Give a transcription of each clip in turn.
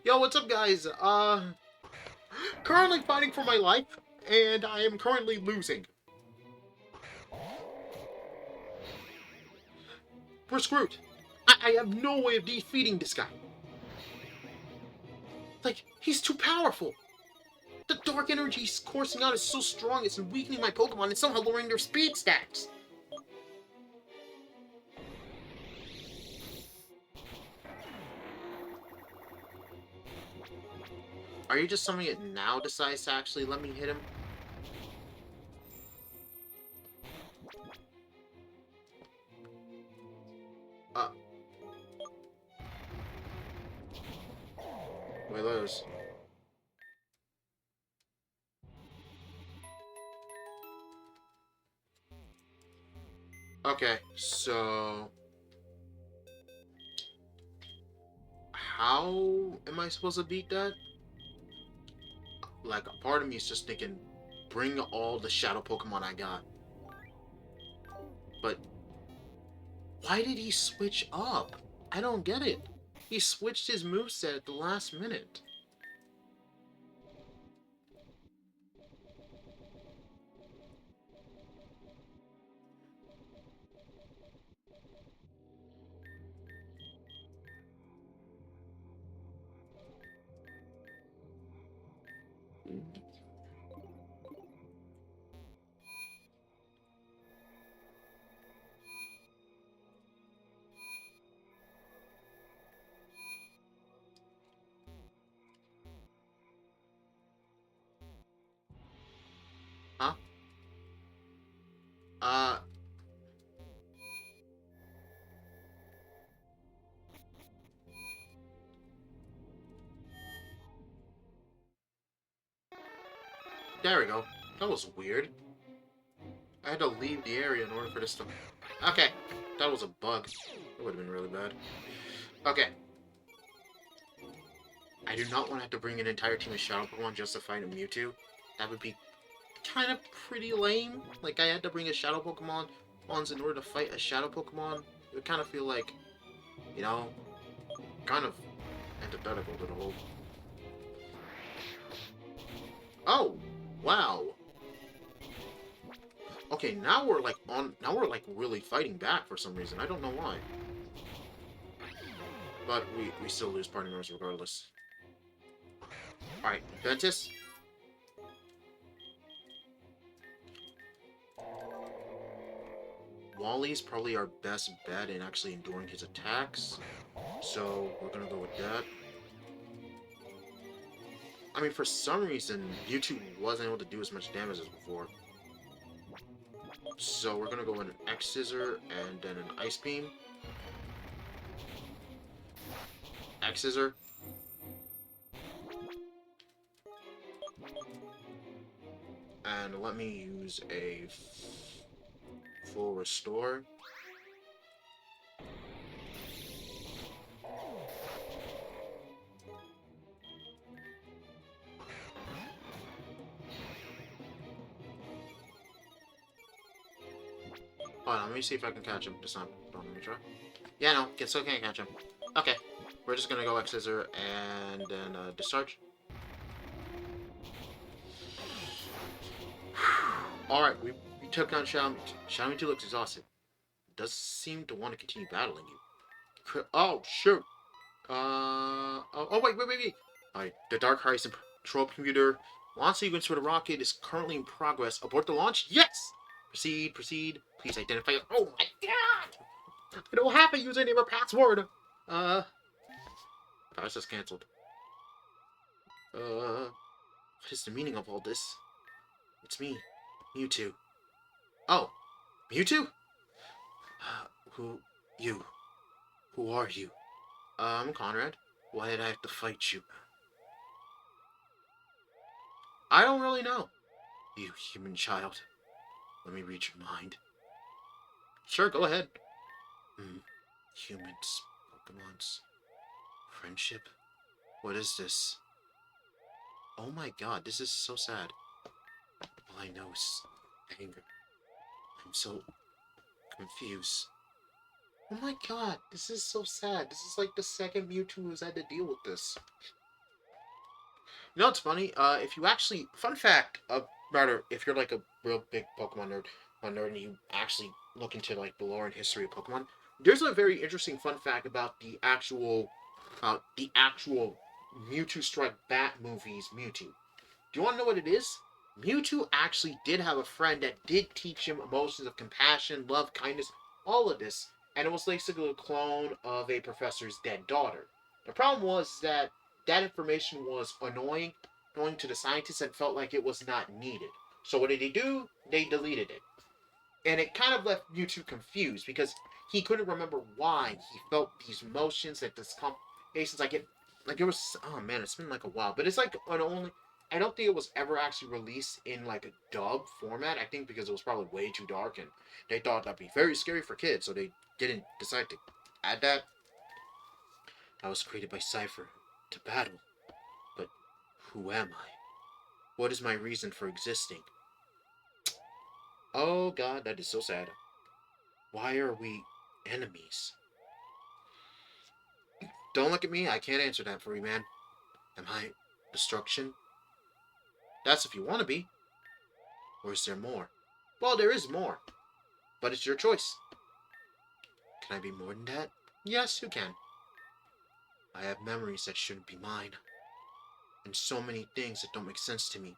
Yo, what's up, guys? Currently fighting for my life, and I am currently losing. We're screwed. I have no way of defeating this guy. Like, he's too powerful. The dark energy coursing out is so strong, it's weakening my Pokemon and somehow lowering their speed stats. Are you just summoning it now decides to actually let me hit him? Uh. We lose. Okay, so... How am I supposed to beat that? Like, a part of me is just thinking, bring all the shadow Pokemon I got. But why did he switch up? I don't get it. He switched his moveset at the last minute. Huh? Uh... There we go. That was weird. I had to leave the area in order for this to... Okay. That was a bug. It would have been really bad. Okay. I do not want to have to bring an entire team of Shadow Pokemon just to fight a Mewtwo. That would be kind of pretty lame. Like, I had to bring a Shadow Pokemon once in order to fight a Shadow Pokemon. It would kind of feel like, you know, kind of antithetical to the whole... Oh! Wow! Okay, now we're like really fighting back for some reason. I don't know why. But we still lose party members regardless. Alright, Ventus. Wally's probably our best bet in actually enduring his attacks. So we're gonna go with that. I mean, for some reason, Mewtwo wasn't able to do as much damage as before. So we're gonna go with an X-Scissor and then an Ice Beam. X-Scissor. And let me use a full restore. Hold on, let me see if I can catch him this time. Don't let me try. Yeah, no, still can't catch him. Okay, we're just gonna go X-Scissor and then discharge. Alright, we took on Xiaomi. Xiaomi 2 looks exhausted. Does seem to want to continue battling you. Oh, shoot. Wait. Alright, the Dark Horizon Patrol Computer. Launch sequence for the rocket is currently in progress. Abort the launch? Yes! Proceed. Please identify. Oh my god! I don't have a username or password! That's just cancelled. What is the meaning of all this? It's me, Mewtwo. Oh, Mewtwo? Who? You. Who are you? I'm Conrad. Why did I have to fight you? I don't really know. You human child. Let me read your mind. Sure, go ahead. Humans, Pokemons, friendship. What is this? Oh my god, this is so sad. All I know is anger. I'm so confused. Oh my god, this is so sad. This is like the second Mewtwo who's had to deal with this. You know what's funny? If you actually, fun fact, rather, if you're like a real big Pokemon nerd, and you actually look into like the lore and history of Pokemon, there's a very interesting fun fact about the actual Mewtwo Strike Bat movies Mewtwo. Do you want to know what it is? Mewtwo actually did have a friend that did teach him emotions of compassion, love, kindness, all of this, and it was basically a clone of a professor's dead daughter. The problem was that that information was annoying to the scientists and felt like it was not needed. So what did they do? They deleted it. And it kind of left Mewtwo confused because he couldn't remember why he felt these emotions at this complications. It was. Oh man, it's been like a while, but it's like an only. I don't think it was ever actually released in like a dub format. I think because it was probably way too dark and they thought that'd be very scary for kids, so they didn't decide to add that. I was created by Cypher to battle, but who am I? What is my reason for existing? Oh god, that is so sad. Why are we enemies? Don't look at me, I can't answer that for you, man. Am I destruction? That's if you want to be. Or is there more? Well, there is more. But it's your choice. Can I be more than that? Yes, you can. I have memories that shouldn't be mine. And so many things that don't make sense to me.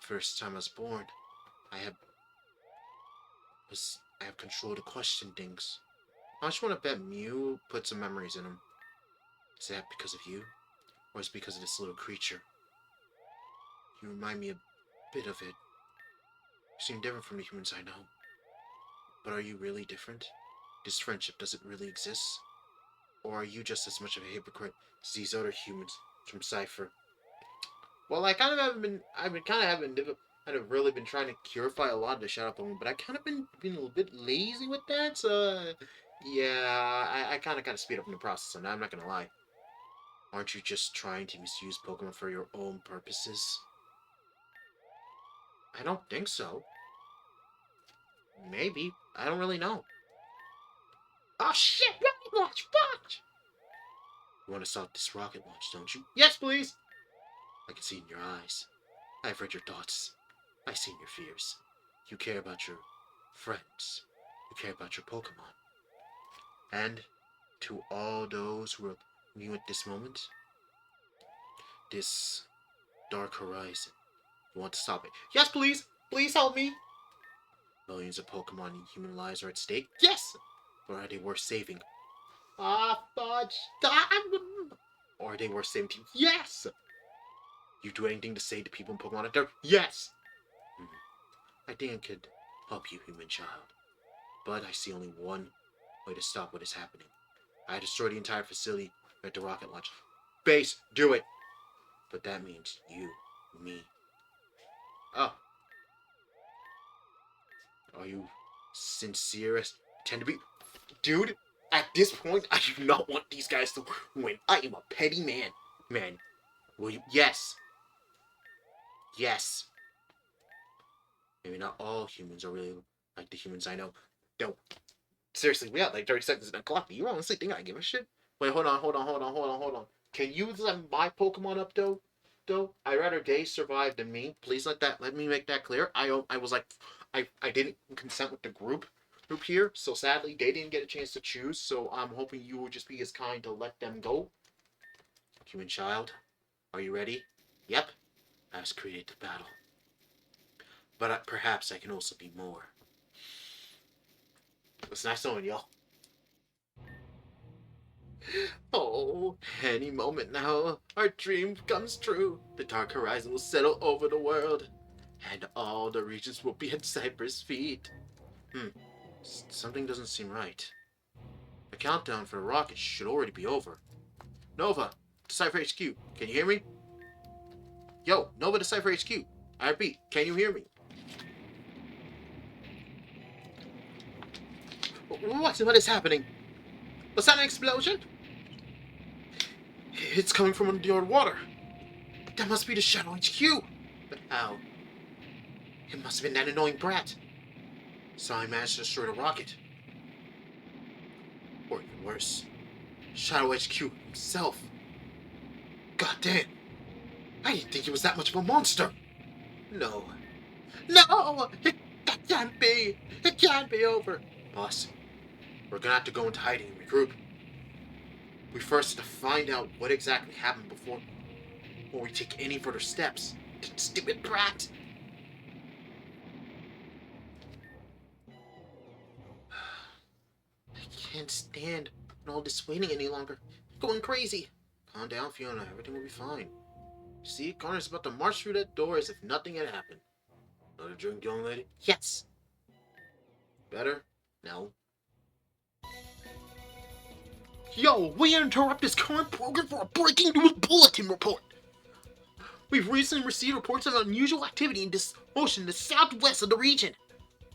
First time I was born, I have control to question things. I just want to bet Mew put some memories in him. Is that because of you? Or is it because of this little creature? You remind me a bit of it. You seem different from the humans I know. But are you really different? This friendship, does it really exist? Or are you just as much of a hypocrite as these other humans from Cypher? Well, I've been kind of having kind of really been trying to purify a lot of the Shadow Pokemon, but I kind of been being a little bit lazy with that, so yeah, I kind of got to speed up in the process, and I'm not gonna lie. Aren't you just trying to misuse Pokemon for your own purposes? I don't think so. Maybe. I don't really know. Oh shit! Rocket launch! Fuck! You want to stop this rocket launch, don't you? Yes, please! I can see in your eyes. I've read your thoughts. I've seen your fears. You care about your friends. You care about your Pokemon. And to all those who are new at this moment, this dark horizon, you want to stop it. Yes, please! Please help me! Millions of Pokemon and human lives are at stake. Yes! Or are they worth saving? Ah, fudge! Stop! Or are they worth saving? Yes! You do anything to save the people in Pokemon out there? Yes! I think I could help you, human child. But I see only one way to stop what is happening. I destroy the entire facility at the rocket launch. Base, do it! But that means you, me. Oh. Are you sincere as tend to be? Dude, at this point, I do not want these guys to win. I am a petty man. Man, will you? Yes. Yes. Maybe not all humans are really like the humans I know. Don't. Seriously, we got like 30 seconds in the clock. Do you honestly think I give a shit? Wait, hold on. Can you let my Pokemon up though? I'd rather they survive than me. Please let me make that clear. I was like I didn't consent with the group here, so sadly they didn't get a chance to choose, so I'm hoping you will just be as kind to let them go. Human child, are you ready? Yep. I was created to battle. But perhaps I can also be more. It's nice knowing y'all. Oh, any moment now, our dream comes true. The dark horizon will settle over the world, and all the regions will be at Cypress' feet. Something doesn't seem right. The countdown for the rocket should already be over. Nova, to Cypher HQ, can you hear me? Yo, Nova to Cypher HQ. I repeat, can you hear me? What is happening? Was that an explosion? It's coming from under the water. That must be the Shadow HQ. But how? It must have been that annoying brat. So I managed to destroy the rocket. Or even worse, Shadow HQ himself. God damn. I didn't think he was that much of a monster. No. No! That can't be! It can't be over! Boss, we're gonna have to go into hiding and regroup. We first have to find out what exactly happened before we take any further steps. Stupid brat! I can't stand all this waiting any longer. I'm going crazy. Calm down, Fiona. Everything will be fine. See, Connor's about to march through that door as if nothing had happened. Another drink, young lady? Yes. Better? No. Yo, we interrupt this current program for a breaking news bulletin report. We've recently received reports of unusual activity in this ocean in the southwest of the region.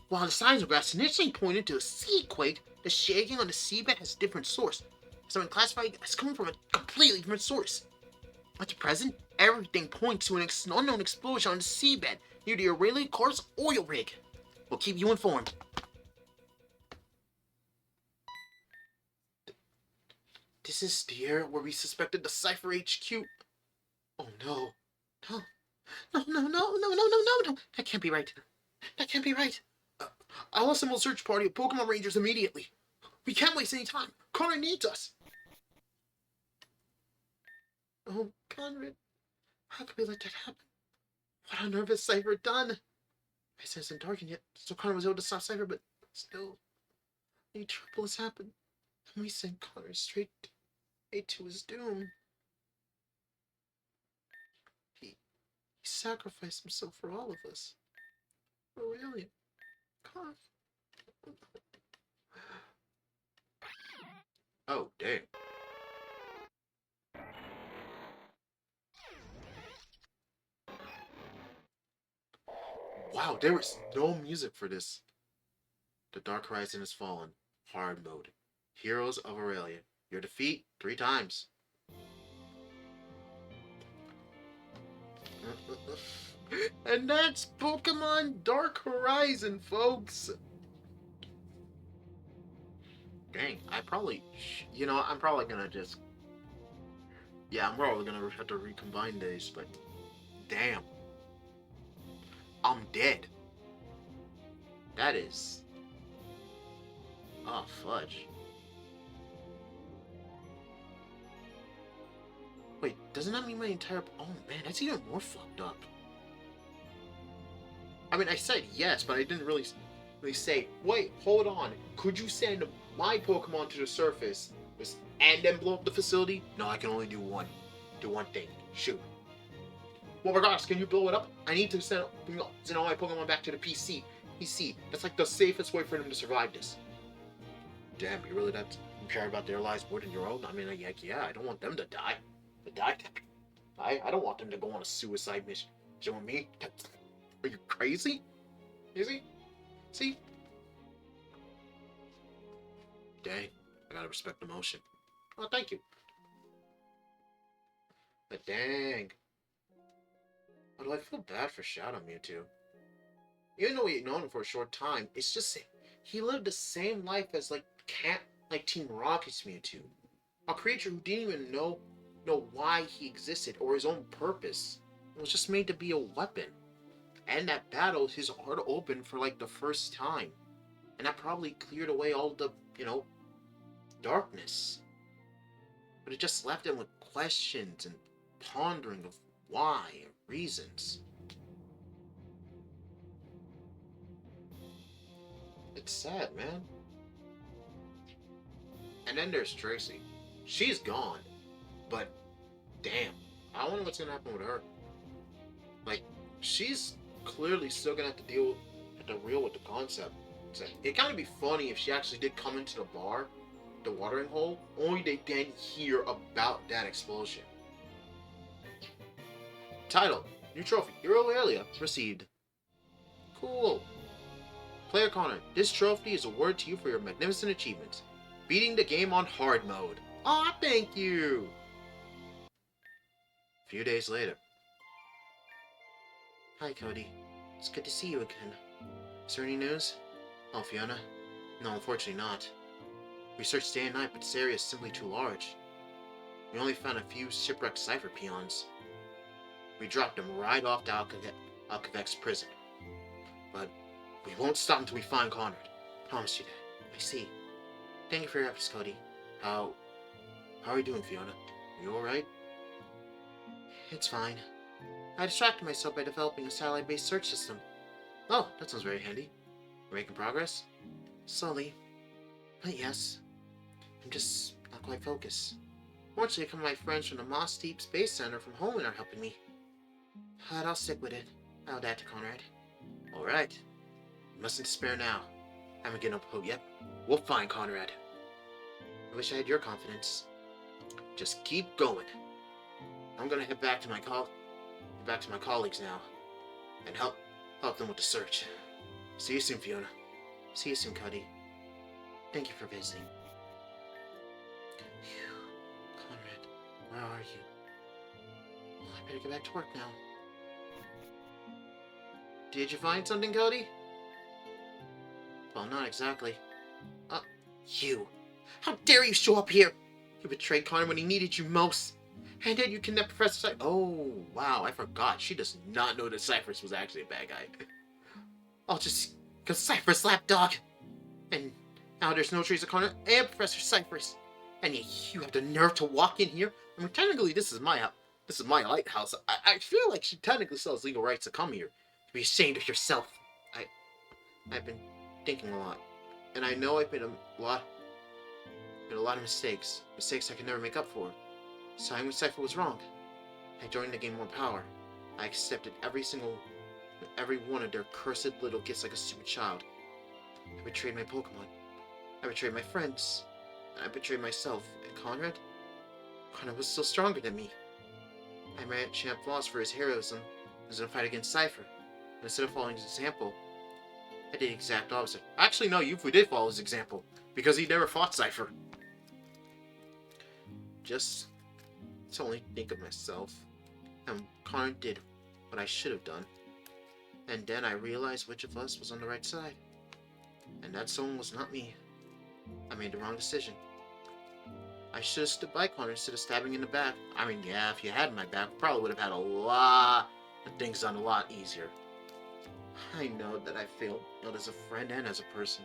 While the seismographs initially pointed to a sea quake, the shaking on the seabed has a different source. So it's classified as coming from a completely different source. At the present, everything points to an unknown explosion on the seabed near the Aurelia Corps oil rig. We'll keep you informed. This is the area where we suspected the Cypher HQ. Oh no. No. No, no, no, no, no, no, no, no. That can't be right. That can't be right. I'll assemble a search party of Pokemon Rangers immediately. We can't waste any time. Connor needs us. Oh, Conrad. How could we let that happen? What on earth has Cypher done? I sense in darkened yet, so Connor was able to stop Cypher, but still, any trouble has happened. And we sent Connor straight to his doom. He sacrificed himself for all of us. Aurelia. Connor. Oh, damn. Wow, there is no music for this. The Dark Horizon has fallen. Hard mode. Heroes of Aurelia. Your defeat 3 times. And that's Pokemon Dark Horizon, folks. Dang, I'm probably gonna just... Yeah, I'm probably gonna have to recombine these, but... Damn. I'm dead. That is... Oh, fudge. Wait, doesn't that mean my entire... Oh, man, that's even more fucked up. I mean, I said yes, but I didn't really say, wait, hold on. Could you send my Pokemon to the surface and then blow up the facility? No, I can only do one. Do one thing. Shoot. Well, regardless, can you blow it up? I need to send all my Pokemon back to the PC. That's like the safest way for them to survive this. Damn, you really that care about their lives more than your own? I mean, yeah, I don't want them to die. I don't want them to go on a suicide mission with me. Are you crazy? Is he? See? Dang, I gotta respect emotion. Oh, thank you. But dang. Although I feel bad for Shadow Mewtwo. Even though we had known him for a short time, it's just he lived the same life as like Team Rocket's Mewtwo. A creature who didn't even know why he existed or his own purpose. It was just made to be a weapon. And that battle, his heart opened for like the first time. And that probably cleared away all the, darkness. But it just left him with questions and pondering of why and reasons. It's sad, man. And then there's Tracy. She's gone. But, damn. I wonder what's gonna happen with her. Like, she's clearly still gonna have to deal with the concept. It'd kind of be funny if she actually did come into the bar, the watering hole, only they then hear about that explosion. Title: New trophy. Hero Aurelia received. Cool. Player Connor, this trophy is awarded to you for your magnificent achievements. Beating the game on hard mode. Aw, thank you! A few days later. Hi, Cody. It's good to see you again. Is there any news? Oh, Fiona? No, unfortunately not. We searched day and night, but this area is simply too large. We only found a few shipwrecked Cypher peons. We dropped him right off to Alcavex's prison. But we won't stop until we find Conrad. Promise you that. I see. Thank you for your efforts, Cody. How are you doing, Fiona? Are you alright? It's fine. I distracted myself by developing a satellite-based search system. Oh, that sounds very handy. We're making progress? Slowly. But yes. I'm just not quite focused. Fortunately, some of my friends from the Moss Deep Space Center from Homeland are helping me. But I'll stick with it. I'll add to Conrad. Alright. You mustn't despair now. I haven't given up hope yet. We'll find Conrad. I wish I had your confidence. Just keep going. I'm gonna head back to my colleagues now, and help them with the search. See you soon, Fiona. See you soon, Cuddy. Thank you for visiting. Phew. Conrad, where are you? Well, I better get back to work now. Did you find something, Cody? Well, not exactly. You. How dare you show up here? You betrayed Connor when he needed you most. And then you kidnapped Professor Cypher. Oh, wow, I forgot. She does not know that Cypherus was actually a bad guy. All just because Cypherus lapdog. And now there's no trace of Connor and Professor Cypherus. And you have the nerve to walk in here? I mean, technically, this is my lighthouse. I feel like she technically still has legal rights to come here. To be ashamed of yourself. I've been thinking a lot. And I know I've made a lot of mistakes. Mistakes I can never make up for. Siding with Cypher was wrong. I joined to gain more power. I accepted every one of their cursed little gifts like a stupid child. I betrayed my Pokemon. I betrayed my friends. And I betrayed myself. And Conrad was still stronger than me. I mad Champ Voss for his heroism. He was in a fight against Cypher. And instead of following his example, I did the exact opposite. Actually, no, Yufu did follow his example. Because he never fought Cypher. Just to only think of myself. And Connor did what I should have done. And then I realized which of us was on the right side. And that someone was not me. I made the wrong decision. I should have stood by Connor instead of stabbing in the back. I mean, yeah, if you had my back, we probably would have had a lot of things done a lot easier. I know that I failed, both as a friend and as a person.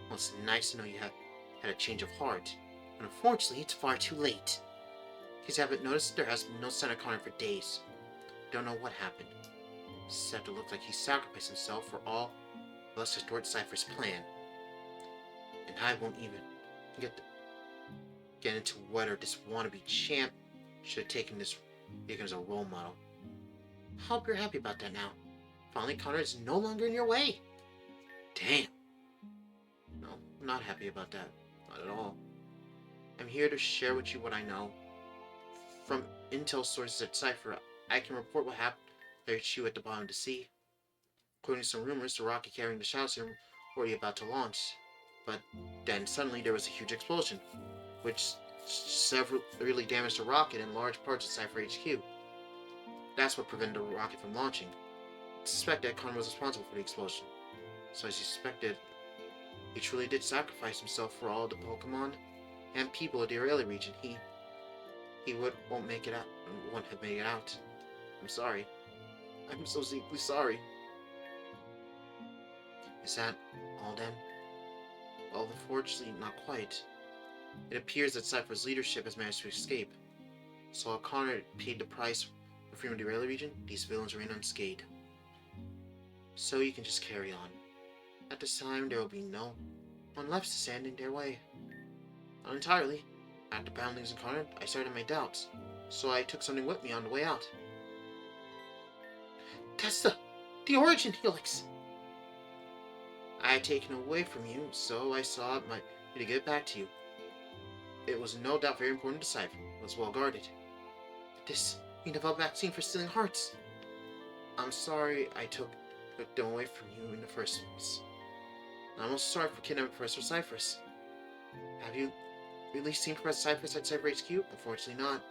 Well, it's nice to know you had a change of heart. But unfortunately, it's far too late. In case you haven't noticed, there has been no sign of Connor for days. Don't know what happened. Except it looked like he sacrificed himself for all of us to thwart Cypher's plan. And I won't even get into whether this wannabe champ should have taken this as a role model. I hope you're happy about that now. Finally, Connor is no longer in your way. Damn. No, I'm not happy about that. Not at all. I'm here to share with you what I know. From intel sources at Cypher, I can report what happened to you at the bottom of the sea. According to some rumors, the rocket carrying the Shadow Serum were already about to launch. But then suddenly there was a huge explosion, which severely damaged the rocket and large parts of Cypher HQ. That's what prevented the rocket from launching. It's suspected that Connor was responsible for the explosion. So as you suspected, he truly did sacrifice himself for all the Pokemon and people of the Aurelia region. He won't have made it out. I'm sorry. I'm so deeply sorry. Is that all then? Well, unfortunately, not quite. It appears that Cypher's leadership has managed to escape. So while Connor paid the price for freedom of the Aurelia region, these villains remain unscathed. So you can just carry on. At this time, there will be no one left to stand in their way. Not entirely. After battling in Connor, I started my doubts. So I took something with me on the way out. That's the origin helix. I had taken away from you, so I saw it might be to give it back to you. It was no doubt very important to Cypher. It was well guarded. This you developed a vaccine for stealing hearts. I'm sorry I took them away from you in the first place. I'm also sorry for kidnapping Professor Cypherus. Have you really seen Professor Cypherus at Cypher HQ? Unfortunately not.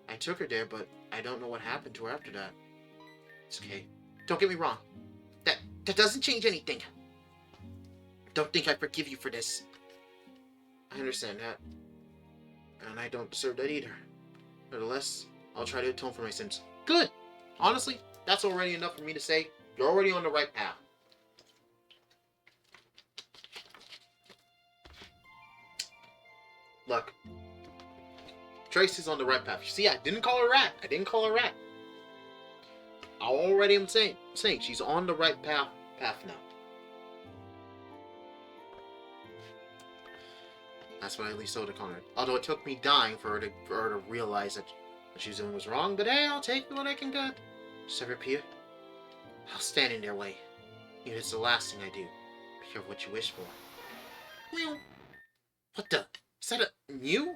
I took her there, but I don't know what happened to her after that. It's okay. Don't get me wrong. That doesn't change anything. Don't think I forgive you for this. I understand that. And I don't deserve that either. Nevertheless, I'll try to atone for my sins Good. Honestly, that's already enough for me to say you're already on the right path. Look, Tracy's on the right path. You see, I didn't call her rat. I didn't call her rat. I already am saying she's on the right path now. That's what I at least told her, Conrad. Although it took me dying for her to realize that what she was doing was wrong. But hey, I'll take what I can get. Just ever appear. I'll stand in their way. Even if it's the last thing I do. Be careful what you wish for. Meow. What the? Is that a Mew?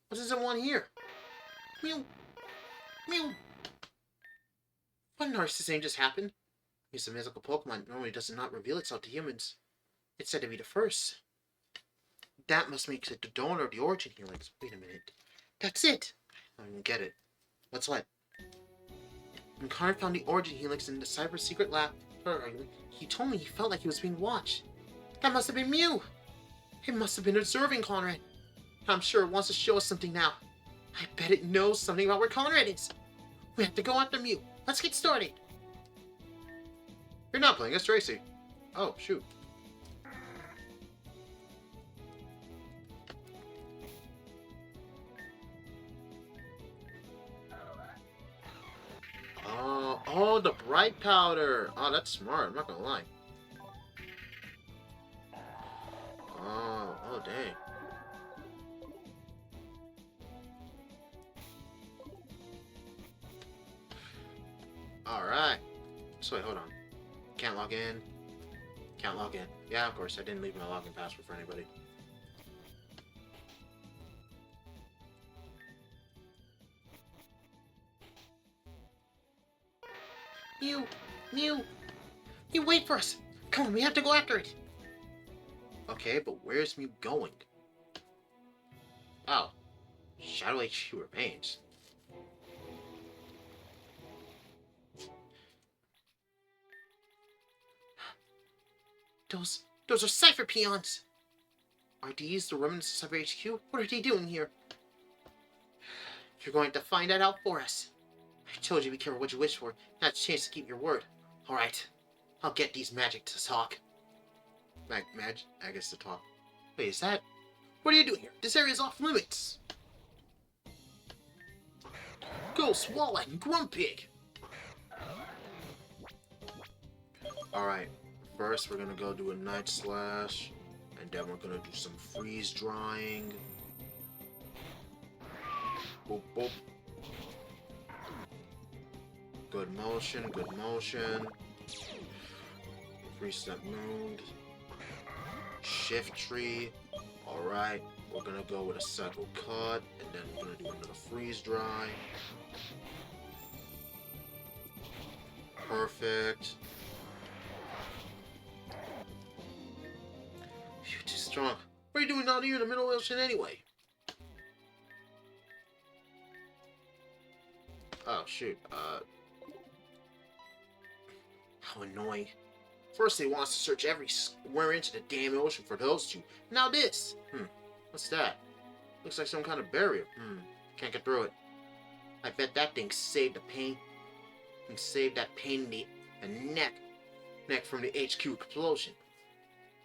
What does it want here? Mew. Mew. What narcissist name just happened? It's a mythical Pokemon normally does not reveal itself to humans. It's said to be the first. That must make it the donor of the origin helix. Wait a minute. That's it! I don't even get it. What's what? When Connor found the origin helix in the cyber secret lab, he told me he felt like he was being watched. That must have been Mew! It must have been observing Conrad. I'm sure it wants to show us something now. I bet it knows something about where Conrad is. We have to go after Mew. Let's get started. You're not playing as Tracy. Oh, shoot. Oh, the bright powder. Oh, that's smart. I'm not gonna lie. Oh, dang. Alright. So wait, hold on. Can't log in. Can't log in. Yeah, of course, I didn't leave my login password for anybody. Mew! Mew! You wait for us! Come on, we have to go after it! Okay, but where's Mew going? Oh. Shadow HQ remains. Those are Cypher peons! Are these the remnants of Cypher HQ? What are they doing here? You're going to find that out for us. I told you be careful what you wish for. Not a chance to keep your word. Alright. I'll get these magic to talk. Magic? I guess to talk. Wait, is that... What are you doing here? This area is off limits! Go Swallow and Grumpig! Alright. First, we're gonna go do a Night Slash. And then we're gonna do some freeze drying. Boop, boop. Good motion, good motion. Reset mood. Shift tree. Alright, we're gonna go with a cycle cut, and then we're gonna do another freeze dry. Perfect. You're too strong. What are you doing down here in the middle of the ocean anyway? Oh shoot, how annoying. First they want us to search everywhere into the damn ocean for those two. Now this! What's that? Looks like some kind of barrier. Can't get through it. I bet that thing saved the pain. Saved that pain in the neck from the HQ explosion.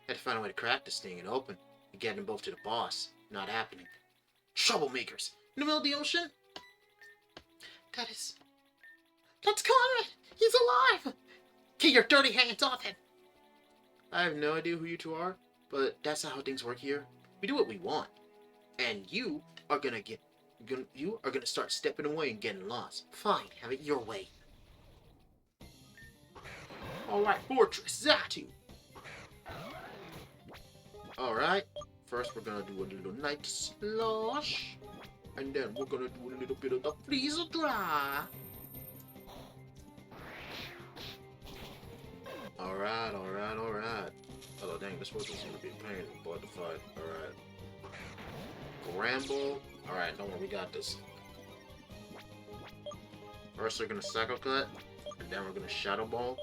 Had to find a way to crack this thing and open and get them both to the boss. Not happening. Troublemakers! In the middle of the ocean? That's Conrad! He's alive! Get your dirty hands off him! I have no idea who you two are, but that's not how things work here. We do what we want. And you are gonna start stepping away and getting lost. Fine, have it your way. Alright, Fortress Zatu! Alright, first we're gonna do a little Night Slash. And then we're gonna do a little bit of the freeze dry. Alright. Oh dang, this wasn't gonna be a pain in the butt to fight. Alright. Gramble. Alright, don't worry, we got this. First we're gonna Cycle Cut, and then we're gonna Shadow Ball.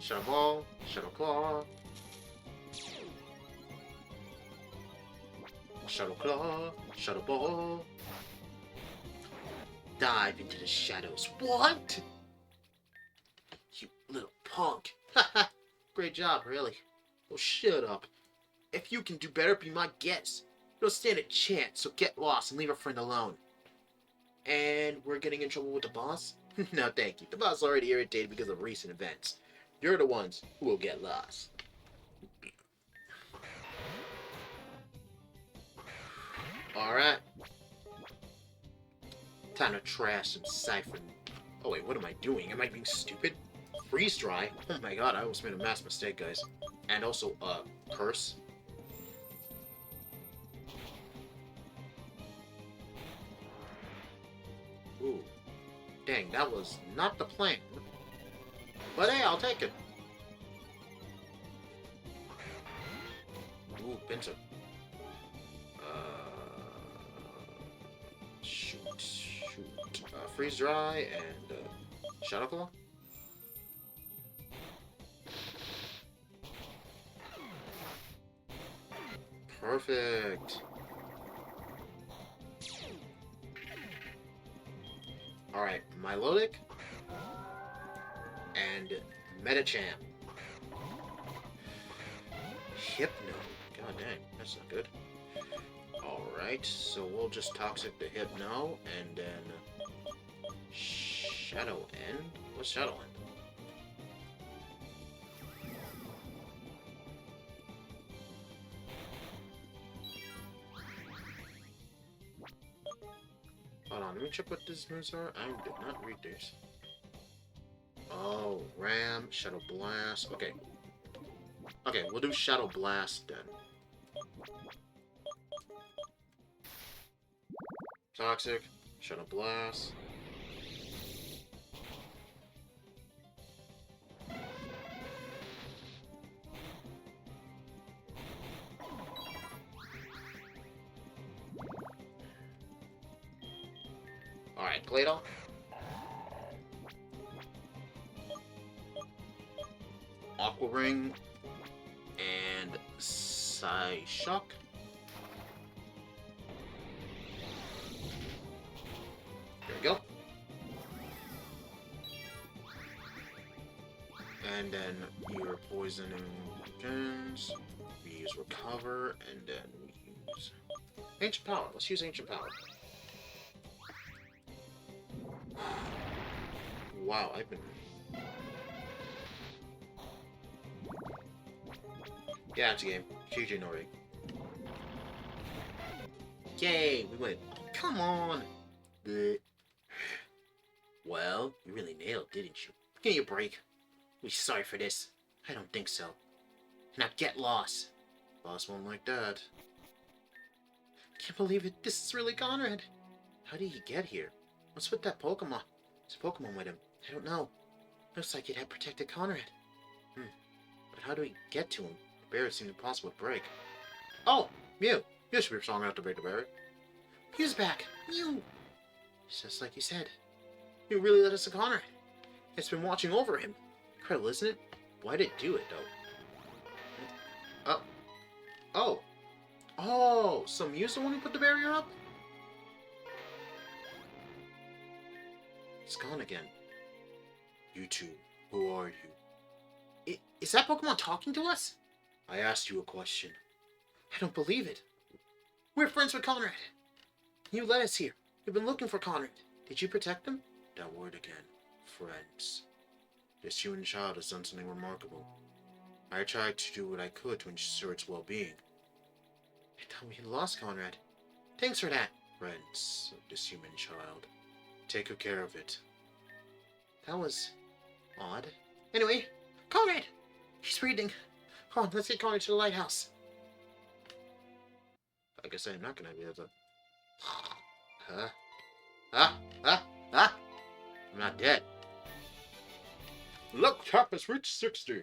Shadow Ball, Shadow Claw, Shadow Claw, Shadow Ball. Dive into the shadows. What? You little punk. Haha. Great job, really. Oh, shut up. If you can do better, be my guest. You don't stand a chance, so get lost and leave a friend alone. And we're getting in trouble with the boss? No, thank you. The boss is already irritated because of recent events. You're the ones who will get lost. Alright. Time to trash some Cypher. Oh wait, what am I doing? Am I being stupid? Freeze dry? Oh my god, I almost made a mass mistake, guys. And also, curse. Ooh. Dang, that was not the plan. But hey, I'll take it. Ooh, pincer. Shoot. Freeze dry and, Shadow Claw? Perfect. Alright, Milotic and Metachamp. Hypno. God dang, that's not good. Alright, so we'll just Toxic the Hypno and then Shadow End? What's Shadow End? Hold on, let me check what these moves are. I did not read these. Oh, Ram, Shadow Blast. Okay. Okay, we'll do Shadow Blast then. Toxic, Shadow Blast. Alright, Gladeon. Aqua Ring. And Psyshock. There we go. And then your poisoning gens. We use Recover, and then we use Ancient Power. Let's use Ancient Power. Wow, I've been... Yeah, it's a game. GG Nori. Yay, we win. Oh, come on! Bleh. Well, you really nailed, didn't you? Give me a break. We're sorry for this. I don't think so. Now get lost. Boss won't like that. Can't believe it. This is really Conrad. How did he get here? What's with that Pokemon? There's a Pokemon with him. I don't know. Looks like it had protected Conrad. But how do we get to him? The barrier seems impossible to break. Oh! Mew! You should be strong enough to break the barrier. Mew's back! Mew! It's just like you said. Mew really led us to Conrad. It's been watching over him. Incredible, isn't it? Why did it do it, though? Oh! Oh! So Mew's the one who put the barrier up? It's gone again. You two, who are you? Is that Pokemon talking to us? I asked you a question. I don't believe it. We're friends with Conrad. You led us here. We've been looking for Conrad. Did you protect him? That word again. Friends. This human child has done something remarkable. I tried to do what I could to ensure its well-being. I thought we had lost Conrad. Thanks for that. Friends of this human child. Take good care of it. That was odd. Anyway, Conrad! He's breathing. Come on, let's get Conrad to the lighthouse. I guess I'm not gonna be able to... I'm not dead. Luck Tap has reached 60.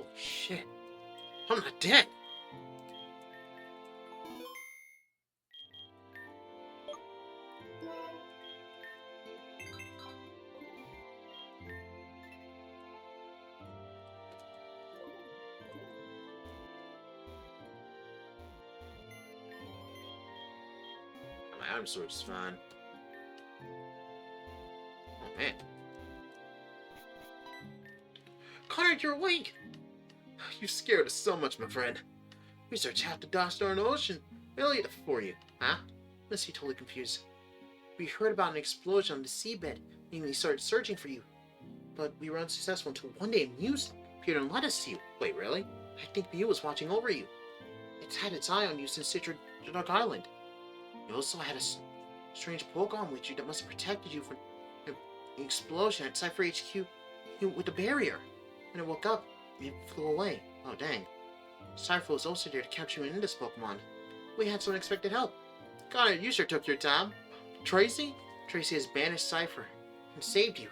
Oh shit. I'm not dead. Dinosaur's fine. Oh, man. Conrad, you're awake! You scared us so much, my friend. We searched half the Dark Ocean. We only did it for you. Huh? Must be totally confused. We heard about an explosion on the seabed, and we started searching for you. But we were unsuccessful until one day Muse appeared and led us to you. Wait, really? I think Mew was watching over you. It's had its eye on you since Citric Dark Island. You also had a strange Pokemon with you that must have protected you from the explosion at Cypher HQ with the barrier. When it woke up, it flew away. Oh, dang. Cypher was also there to capture you in this Pokemon. We had some unexpected help. Connor, you sure took your time. Tracy? Tracy has banished Cypher and saved you.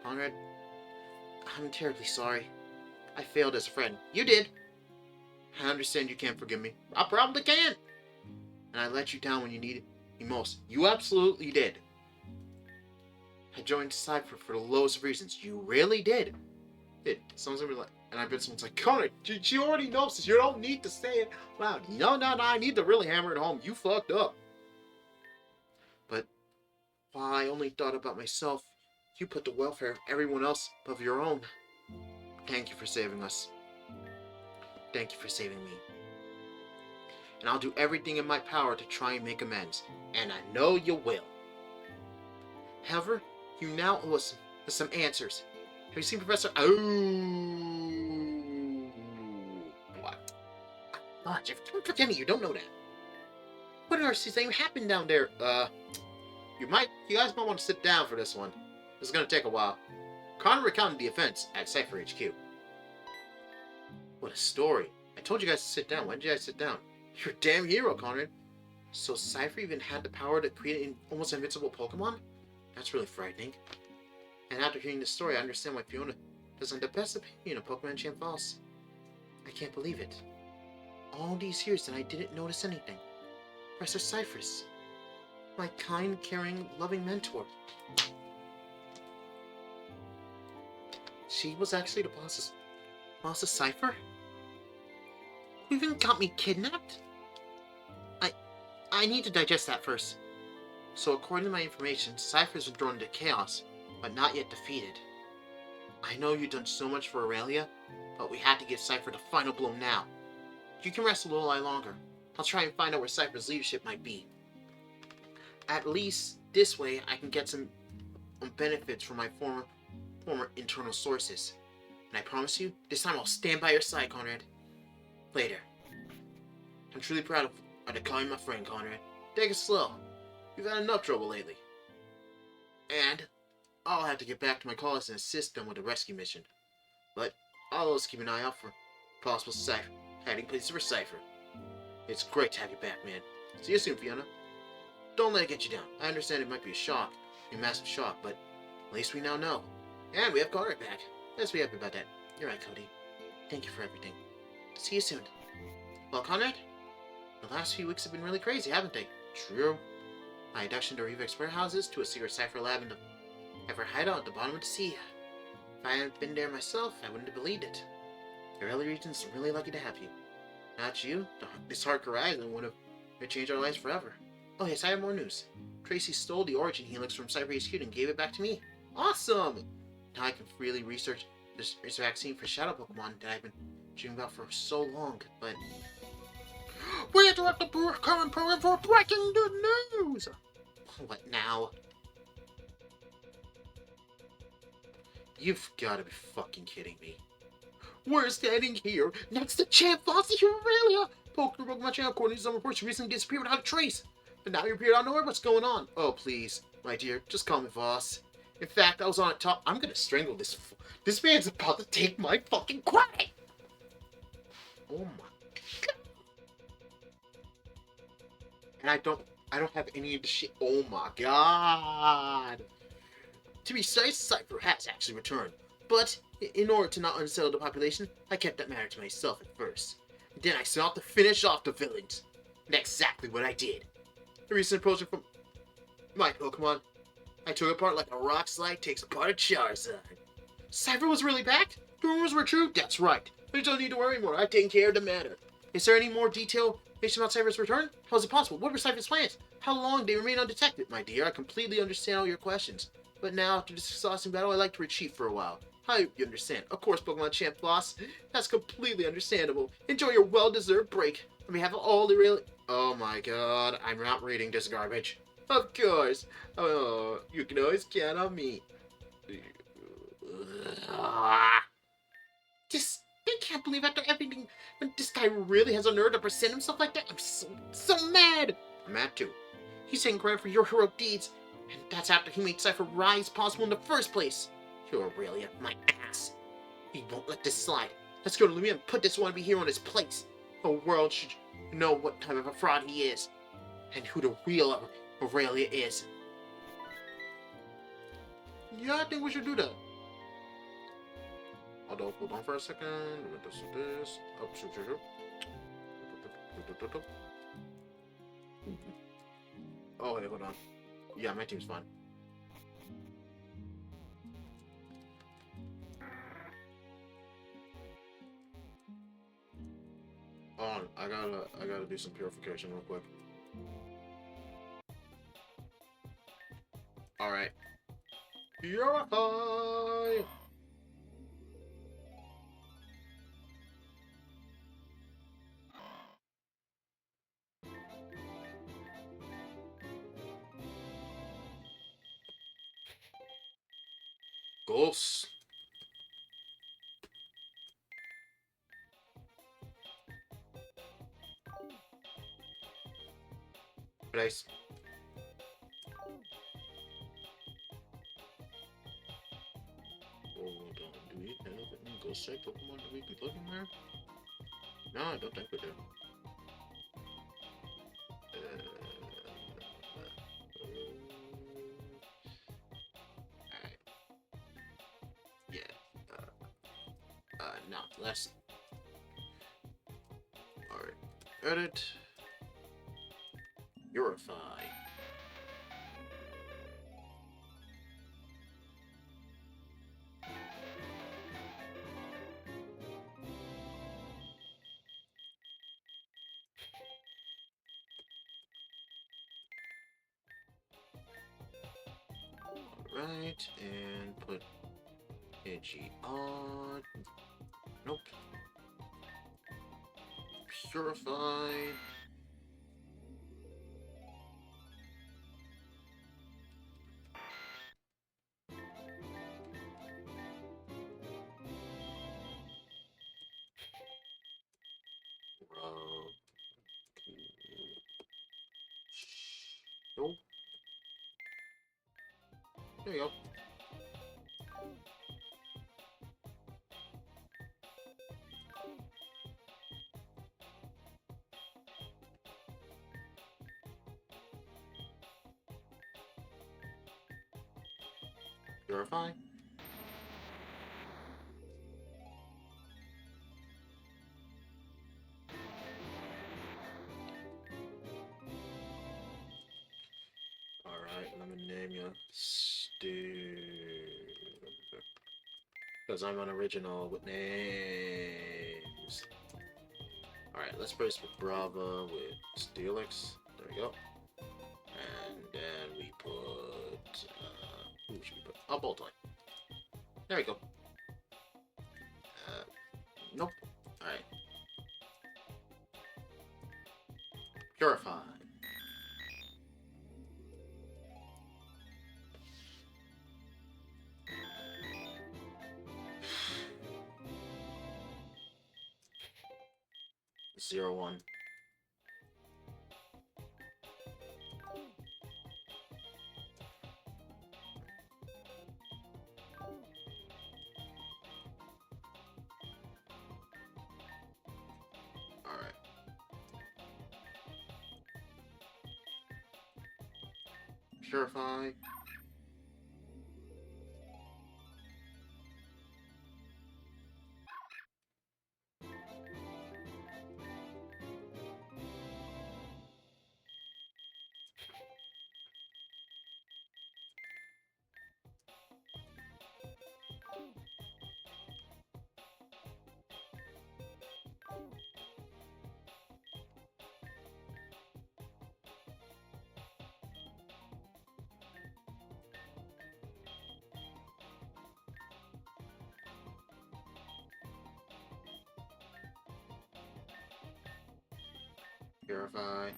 Conrad, I'm terribly sorry. I failed as a friend. You did. I understand you can't forgive me. I probably can't. And I let you down when you needed me most. You absolutely did. I joined Cypher for the lowest of reasons. You really did. Someone's gonna be like, and I bet someone's like, Connor, she already knows this. You don't need to say it loud. No, I need to really hammer it home. You fucked up. But while I only thought about myself, you put the welfare of everyone else above your own. Thank you for saving us. Thank you for saving me. And I'll do everything in my power to try and make amends. And I know you will. However, you now owe us some answers. Have you seen Professor... Oh! What? Fudge, I'm pretending you don't know that. What on earth is even happened down there? You guys might want to sit down for this one. This is gonna take a while. Connor recounted the events at Cypher HQ. What a story. I told you guys to sit down. Why did you guys sit down? You're a damn hero, Conrad. So Cypher even had the power to create an almost invincible Pokemon? That's really frightening. And after hearing this story, I understand why Fiona doesn't have the best opinion of Pokemon Champ Falls. I can't believe it. All these years and I didn't notice anything. Professor Cyphers. My kind, caring, loving mentor. She was actually the boss of Cypher? You even got me kidnapped? I need to digest that first. So according to my information, Cypher's been thrown into chaos, but not yet defeated. I know you've done so much for Aurelia, but we had to give Cypher the final blow now. You can rest a little while longer. I'll try and find out where Cypher's leadership might be. At least, this way, I can get some benefits from my former internal sources. And I promise you, this time I'll stand by your side, Conrad. Later. I'm truly proud of calling my friend, Conrad. Take it slow. You've had enough trouble lately. And I'll have to get back to my colleagues and assist them with the rescue mission. But I'll always keep an eye out for possible hiding places for Cypher. It's great to have you back, man. See you soon, Fiona. Don't let it get you down. I understand it might be a massive shock, but at least we now know. And we have Conrad back. Let's be happy about that. You're right, Cody. Thank you for everything. See you soon. Well, Conrad, the last few weeks have been really crazy, haven't they? True. My abduction to Revex warehouses to a secret Cypher lab in the ever hideout at the bottom of the sea. If I hadn't been there myself, I wouldn't have believed it. Your LA region's really lucky to have you. Not you, this Dark Horizon would have changed our lives forever. Oh yes, I have more news. Tracy stole the Origin Helix from Cyber HQ and gave it back to me. Awesome! Now I can freely research this vaccine for Shadow Pokemon that I've been dreaming about for so long, but... We interrupt the current program for breaking news! What now? You've gotta be fucking kidding me. We're standing here next to Champ Fossey Aurelia! Pokemon Channel, according to some reports, recently disappeared without a trace. But now you appeared out of nowhere. What's going on? Oh, please, my dear, just call me Voss. In fact, I was on top. I'm gonna strangle this. This man's about to take my fucking credit. Oh my god. And I don't have any of the shit. Oh my god. To be precise, Cypher has actually returned. But in order to not unsettle the population, I kept that matter to myself at first. Then I set out to finish off the villains. And that's exactly what I did. The recent approach from my Pokemon, I took apart like a rock slide takes apart a Charizard. Cypher was really back? The rumors were true? That's right. You don't need to worry more. I've taken care of the matter. Is there any more detailed information about Cypher's return? How is it possible? What were Cypher's plans? how long they remain undetected. My dear, I completely understand all your questions. But now, after this exhausting battle, I'd like to retreat for a while. I hope you understand. Of course, Pokemon Champ Boss. That's completely understandable. Enjoy your well-deserved break. On behalf of all the real... Oh my god, I'm not reading this garbage. Of course. Oh, you can always count on me. Just... I can't believe after everything, this guy really has a nerve to present himself like that. I'm so mad. I'm mad too. He's taking credit for your heroic deeds, and that's after he made Cypher rise possible in the first place. You're really my ass. He won't let this slide. Let's go to Lumia and put this wannabe hero in his place. The world should know what type of a fraud he is, and who the real Aurelia is. Yeah, I think we should do that. Although, hold on for a second. This. Oh, shoot. Oh, wait, hold on. Yeah, my team's fine. Hold on, I gotta do some purification real quick. Alright. Purify! Ghosts. Nice. Hold on, do we have any ghost type Pokemon that we can plug in there? No, I don't think we do. Alright. Yeah. No, let's... Alright. Edit. Purify. Alright, and put Pidgey on. Nope. Purify. Nope. There you go. Purify. Alright, let me name you Stu. Because I'm unoriginal with names. Alright, let's brace with Brava with Steelix. There we go. And then we put... who should we put? Oh, Boltoy. There we go. Nope. Alright. Purify. Zero one. Alright. Purify. Purify.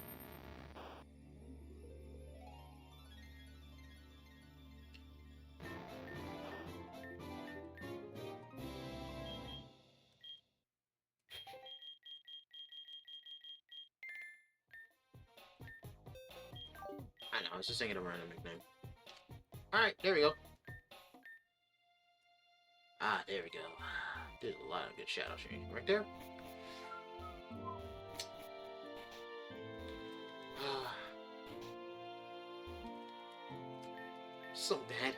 I know, I was just thinking of a random nickname. Alright, there we go. Ah, there we go. Did a lot of good shadow shading right there. So bad.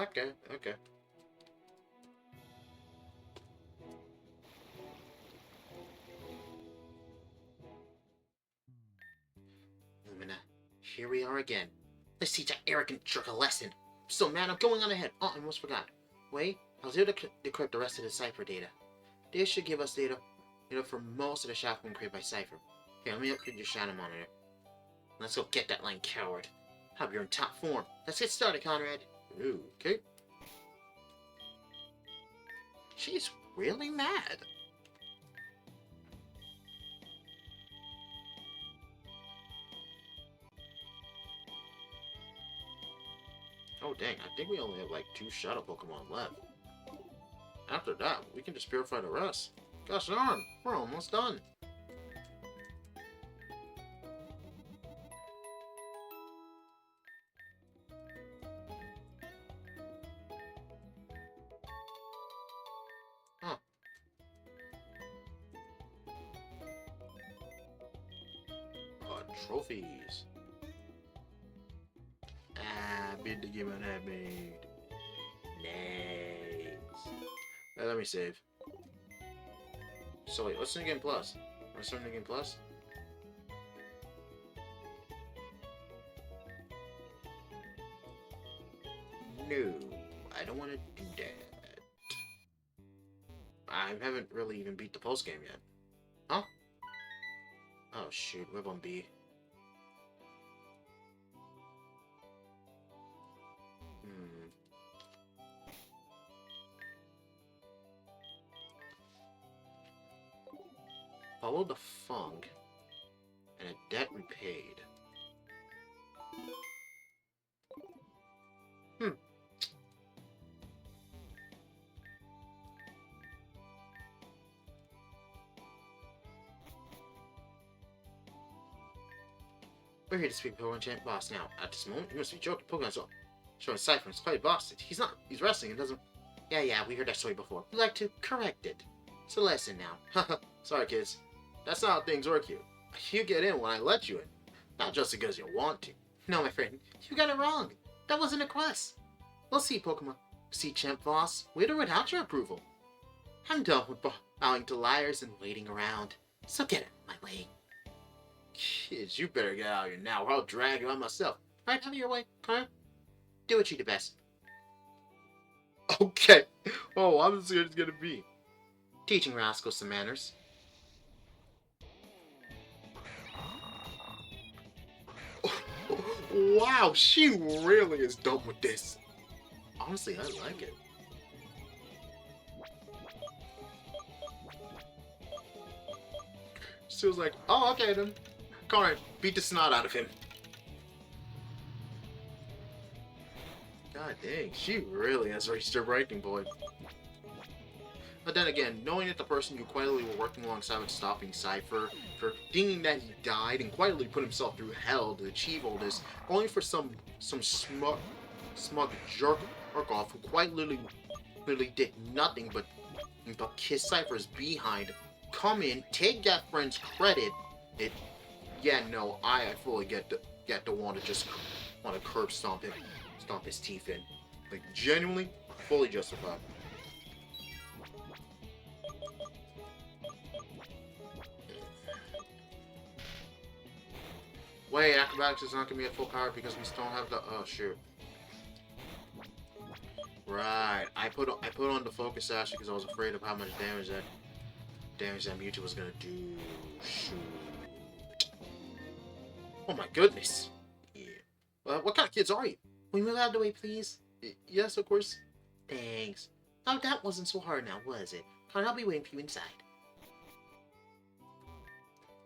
Okay, okay. Lumina, here we are again. Let's teach that arrogant jerk a lesson. So, man, I'm going on ahead. Oh, I almost forgot. Wait, I was here to decrypt the rest of the Cypher data. They should give us data, for most of the shotgun created by Cypher. Here, let me upgrade your shadow monitor. Let's go get that line, coward. Hope you're in top form. Let's get started, Conrad. Ooh, okay. She's really mad. Oh dang, I think we only have like 2 shadow Pokemon left. After that, we can just purify the rest. Gosh darn, we're almost done. Huh. Trophies. Ah, beat the game on that made. Nice. Let me save. So wait, what's the game plus? What's the game plus? No, I don't want to do that. I haven't really even beat the post game yet. Huh? Oh shoot, we're on B. Follow the funk and a debt repaid. We're here to speak Pokemon Champ Boss now. At this moment, you must be joking. Pokemon's all showing Cypher and Spy Boss. He's not. He's resting and doesn't. Yeah, we heard that story before. We'd like to correct it. It's a lesson now. Haha. Sorry, kids. That's not how things work here. You get in when I let you in. Not just because you want to. No, my friend. You got it wrong. That wasn't a quest. We'll see, Pokemon. See, Champ Boss. With or without your approval. I'm done with bowing to liars and waiting around. So get it my way. Kids, you better get out of here now or I'll drag you on myself. Right, have your way, huh? Do what you do best. Okay. Oh, I'm scared it's gonna be. Teaching rascals some manners. Wow, she really is done with this. Honestly, I like it. She was like, oh, okay then. Alright, beat the snot out of him. God dang, she really has reached her breaking point. But then again, knowing that the person you quietly were working alongside with stopping Cypher, for thinking that he died and quietly put himself through hell to achieve all this, only for some smug jerk off who quite literally did nothing but kiss Cypher's behind, come in, take that friend's credit. Yeah, no, I fully get the want to curb stomp his teeth in, like genuinely, fully justified. Wait, acrobatics is not gonna be at full power because we still don't have the. Oh shoot. Right, I put on the focus sash because I was afraid of how much damage that Mewtwo was gonna do. Shoot. Oh my goodness. Yeah. What kind of kids are you? Will you move out of the way, please? Yes, of course. Thanks. Oh, that wasn't so hard now, was it? I'll be waiting for you inside.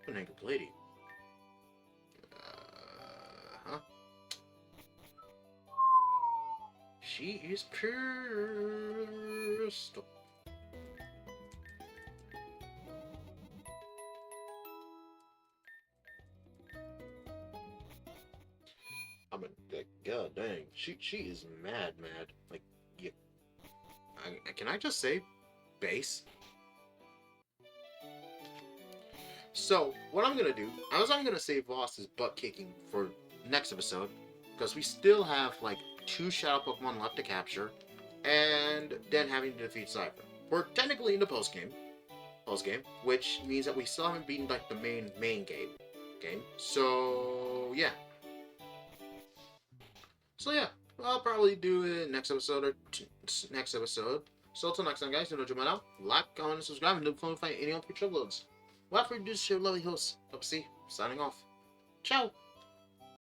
An angry lady. Huh? She is pissed. I mean, like, god dang, she is mad. Like, yeah, can I just say, base? So what I'm gonna do, I'm gonna save Voss's butt kicking for next episode, because we still have like 2 Shadow Pokemon left to capture, and then having to defeat Cypher. We're technically in the post game, which means that we still haven't beaten like the main game. So yeah, I'll probably do it next episode or next episode. So until next time, guys, you know what out. Like, comment, and subscribe, and don't find any on future uploads. Without further ado, this is your lovely host, Up C, signing off. Ciao!